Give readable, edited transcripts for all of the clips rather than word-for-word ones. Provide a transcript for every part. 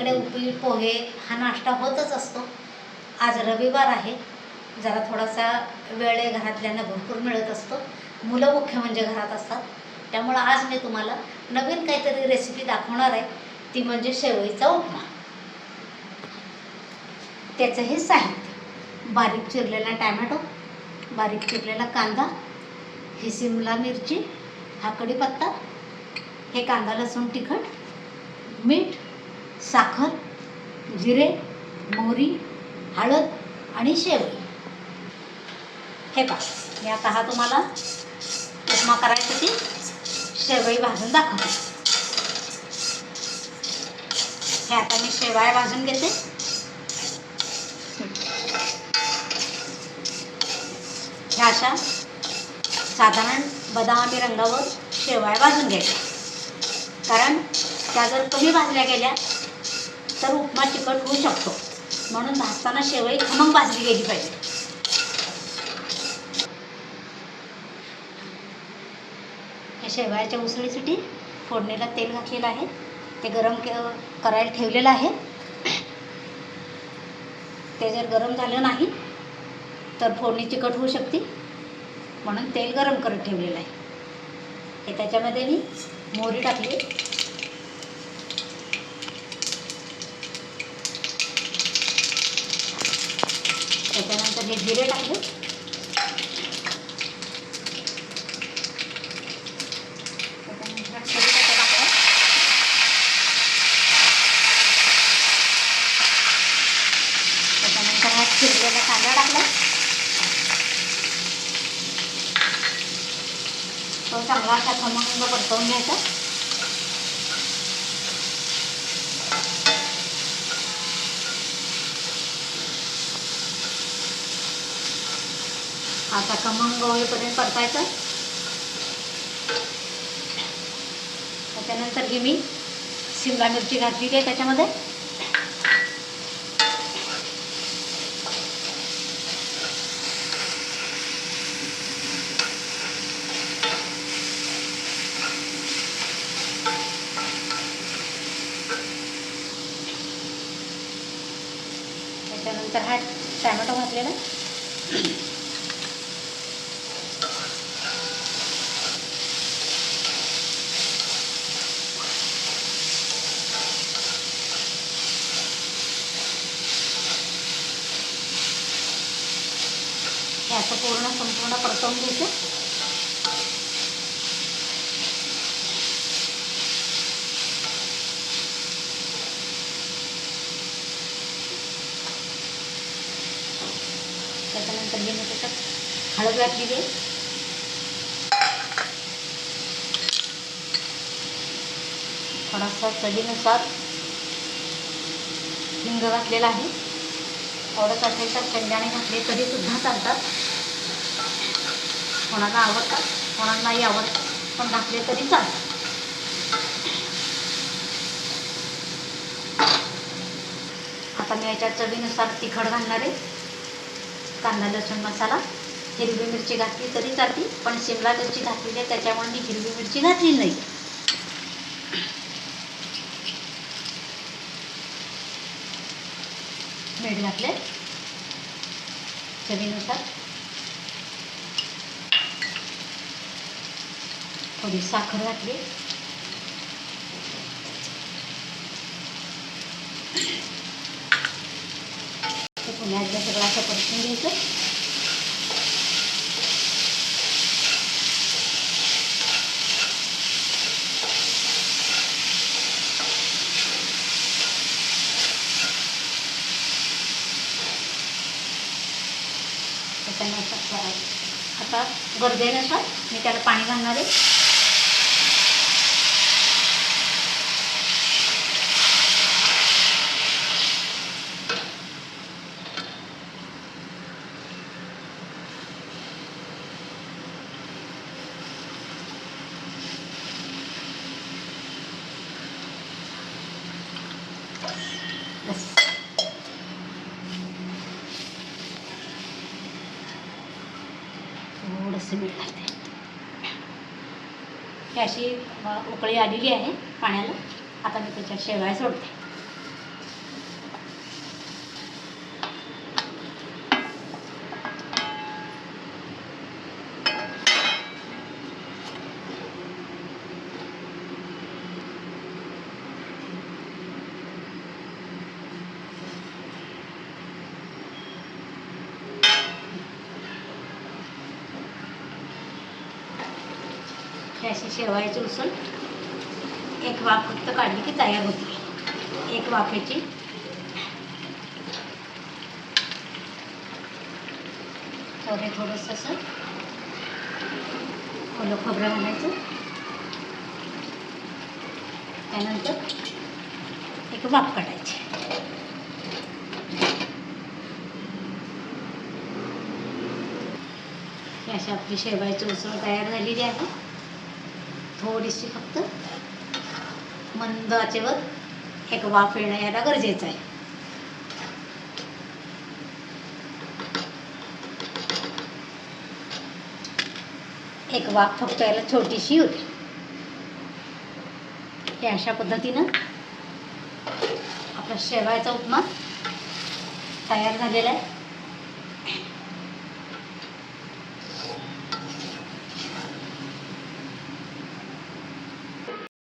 आपल्याकडे उपीट पोहे हा नाश्ता होतच असतो. आज रविवार आहे, जरा थोडासा वेळ आहे, घरातल्यांना भरपूर मिळत असतो. मुलं मुख्य म्हणजे घरात असतात. त्यामुळं आज मी तुम्हाला नवीन काहीतरी रेसिपी दाखवणार आहे, ती म्हणजे शेवईचा उपमा. त्याचं हे साहित्य: बारीक चिरलेला टॅमॅटो, बारीक चिरलेला कांदा, ही शिमला मिरची, हा कढीपत्ता, हे कांदा लसूण तिखट, मीठ, साखर, जिरे, मोहरी, हळद आणि शेवई. हे पहा, मी आता हा तुम्हाला उपमा करायसाठी शेवई भाजून दाखवते. हे आता मी शेवया भाजून घेते. ह्या अशा साधारण बदामी रंगावर शेवया भाजून घ्यायच्या, कारण त्या जर कमी भाजल्या गेल्या तर उपमा चिकट होऊ शकतो. म्हणून भाजताना शेवई खमंग भाजली गेली पाहिजे. हे शेवयाच्या उसळीसाठी फोडणीला तेल घातलेलं आहे, ते गरम करायला ठेवलेलं आहे. ते जर गरम झालं नाही तर फोडणी चिकट होऊ शकते, म्हणून तेल गरम करत ठेवलेलं आहे. हे त्याच्यामध्ये मी मोहरी टाकली, त्याच्यानंतर हे जिरे टाकले, त्याच्यानंतर कढीपत्ता टाकला, त्याच्यानंतर हा चिरलेला कांदा टाकला. तो चांगला असा खमंग परतवून घ्यायचा. आता खमंग होईपर्यंत परतायचं. त्याच्यानंतर ही मी शिमला मिरची घातलेली आहे त्याच्यामध्ये. त्याच्यानंतर हा टॅमॅटो घातलेला, हे असं संपूर्ण परतवून घ्यायचं. त्याच्यानंतर हे मी त्याच्यात हळद घातलेली आहे, थोडासा चवीनुसार हिंग घातलेला आहे. आवडत असेल तर शेंगदाणे घातले तरी सुद्धा चालतात. कोणाला आवडतात, कोणाला नाही आवडत, पण घातले तरी चालतात. आता मी याच्यात चवीनुसार तिखट घालणार आहे. कांदा लसूण मसाला, हिरवी मिरची घातली तरी चालते, पण शिमला मिरची घातलेली आहे त्याच्यामुळे मी हिरवी मिरची घातली नाही. मीठ घातले चवीनुसार, थोडी साखर घातली, ते पुन्हा एकदा सगळं असं परतून घ्यायचं. त्याच्यानंतर आता गरजेनुसार मी त्याला पाणी घालणार आहे. बस थोडंसं मीठ घालते. ही अशी उकळी आलेली आहे पाण्याला. आता मी त्याच्यात शेवया सोडते. हे अशी शेवाळ्याची उसळ एक वाफ फक्त काढली की तयार होती. एक वाफेची थोडंसं असं ओलं खोबरं घालायचं. त्यानंतर एक वाफ काढायची. ही अशी आपली शेवाळ्याची उसळ तयार झालेली आहे. थोडीशी फक्त मंद आचेवर एक वाफ येणं याला गरजेचं आहे. एक वाफ फक्त याला छोटीशी होती. हे अशा पद्धतीनं आपला शेवाळ्याचा उपमा तयार झालेला आहे.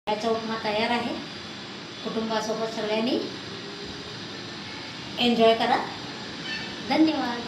शेवाळ्याचा उपमा तयार आहे. कुटुंबासोबत सगळ्यांनी एन्जॉय करा. धन्यवाद.